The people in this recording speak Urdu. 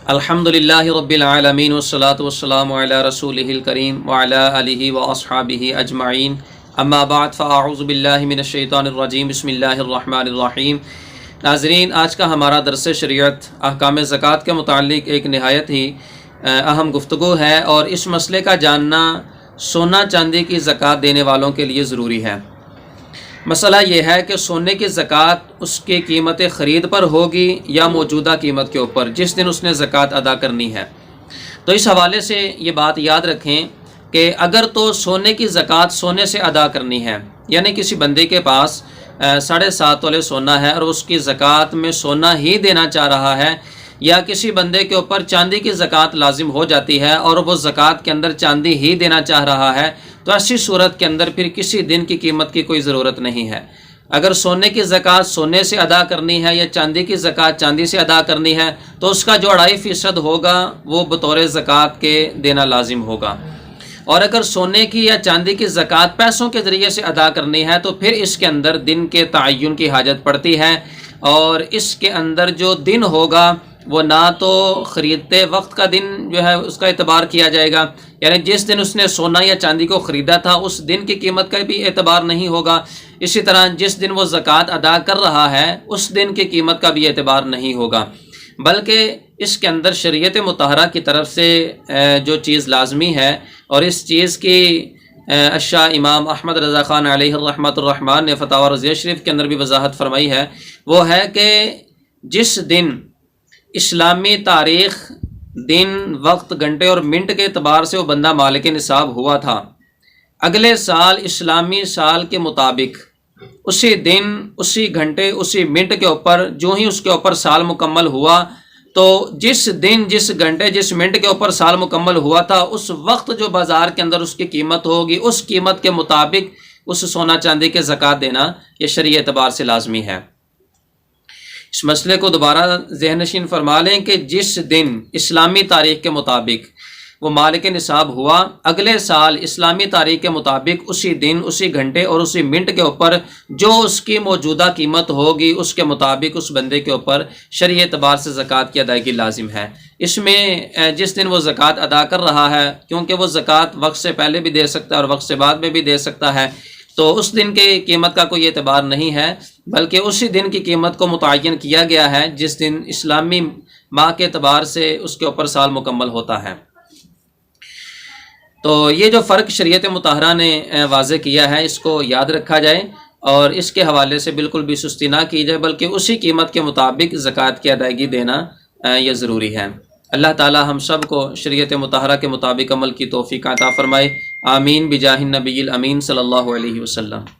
الحمدللہ رب العالمین والصلاة والسلام علی رسولہ الکریم وعلی آلہ واصحابہ اجمعین اما بعد فاعوذ باللہ من الشیطان الرجیم بسم اللہ الرحمن الرحیم۔ ناظرین، آج کا ہمارا درس شریعت احکام زکوٰۃ کے متعلق ایک نہایت ہی اہم گفتگو ہے، اور اس مسئلے کا جاننا سونا چاندی کی زکوٰۃ دینے والوں کے لیے ضروری ہے۔ مسئلہ یہ ہے کہ سونے کی زکوٰۃ اس کی قیمت خرید پر ہوگی یا موجودہ قیمت کے اوپر جس دن اس نے زکوٰۃ ادا کرنی ہے۔ تو اس حوالے سے یہ بات یاد رکھیں کہ اگر تو سونے کی زکوٰۃ سونے سے ادا کرنی ہے، یعنی کسی بندے کے پاس 7.5 تولے سونا ہے اور اس کی زکوٰۃ میں سونا ہی دینا چاہ رہا ہے، یا کسی بندے کے اوپر چاندی کی زکوٰۃ لازم ہو جاتی ہے اور وہ زکوٰۃ کے اندر چاندی ہی دینا چاہ رہا ہے، تو ایسی صورت کے اندر پھر کسی دن کی قیمت کی کوئی ضرورت نہیں ہے۔ اگر سونے کی زکوٰۃ سونے سے ادا کرنی ہے یا چاندی کی زکوٰۃ چاندی سے ادا کرنی ہے، تو اس کا جو 2.5% ہوگا وہ بطور زکوٰۃ کے دینا لازم ہوگا۔ اور اگر سونے کی یا چاندی کی زکوٰۃ پیسوں کے ذریعے سے ادا کرنی ہے تو پھر اس کے اندر دن کے تعین کی حاجت پڑتی ہے، اور اس کے اندر جو دن ہوگا وہ نہ تو خریدتے وقت کا دن جو ہے اس کا اعتبار کیا جائے گا، یعنی جس دن اس نے سونا یا چاندی کو خریدا تھا اس دن کی قیمت کا بھی اعتبار نہیں ہوگا، اسی طرح جس دن وہ زکوٰۃ ادا کر رہا ہے اس دن کی قیمت کا بھی اعتبار نہیں ہوگا، بلکہ اس کے اندر شریعت مطہرہ کی طرف سے جو چیز لازمی ہے، اور اس چیز کی اشیاء امام احمد رضا خان علیہ الرحمۃ الرحمن نے فتاوی رضیہ شریف کے اندر بھی وضاحت فرمائی ہے، وہ ہے کہ جس دن اسلامی تاریخ دن وقت گھنٹے اور منٹ کے اعتبار سے وہ بندہ مالک نصاب ہوا تھا، اگلے سال اسلامی سال کے مطابق اسی دن اسی گھنٹے اسی منٹ کے اوپر جو ہی اس کے اوپر سال مکمل ہوا، تو جس دن جس گھنٹے جس منٹ کے اوپر سال مکمل ہوا تھا اس وقت جو بازار کے اندر اس کی قیمت ہوگی اس قیمت کے مطابق اس سونا چاندی کے زکوٰۃ دینا یہ شرعی اعتبار سے لازمی ہے۔ اس مسئلے کو دوبارہ ذہن نشین فرما لیں کہ جس دن اسلامی تاریخ کے مطابق وہ مالک نصاب ہوا، اگلے سال اسلامی تاریخ کے مطابق اسی دن اسی گھنٹے اور اسی منٹ کے اوپر جو اس کی موجودہ قیمت ہوگی اس کے مطابق اس بندے کے اوپر شرعی اعتبار سے زکوٰۃ کی ادائیگی لازم ہے۔ اس میں جس دن وہ زکوٰۃ ادا کر رہا ہے، کیونکہ وہ زکوٰۃ وقت سے پہلے بھی دے سکتا ہے اور وقت سے بعد میں بھی دے سکتا ہے، تو اس دن کی قیمت کا کوئی اعتبار نہیں ہے، بلکہ اسی دن کی قیمت کو متعین کیا گیا ہے جس دن اسلامی ماہ کے اعتبار سے اس کے اوپر سال مکمل ہوتا ہے۔ تو یہ جو فرق شریعت مطہرہ نے واضح کیا ہے اس کو یاد رکھا جائے، اور اس کے حوالے سے بالکل بھی سستی نہ کی جائے، بلکہ اسی قیمت کے مطابق زکوٰۃ کی ادائیگی دینا یہ ضروری ہے۔ اللہ تعالی ہم سب کو شریعت مطہرہ کے مطابق عمل کی توفیق عطا فرمائے، آمین بجاہ النبی الامین صلی اللہ علیہ وسلم۔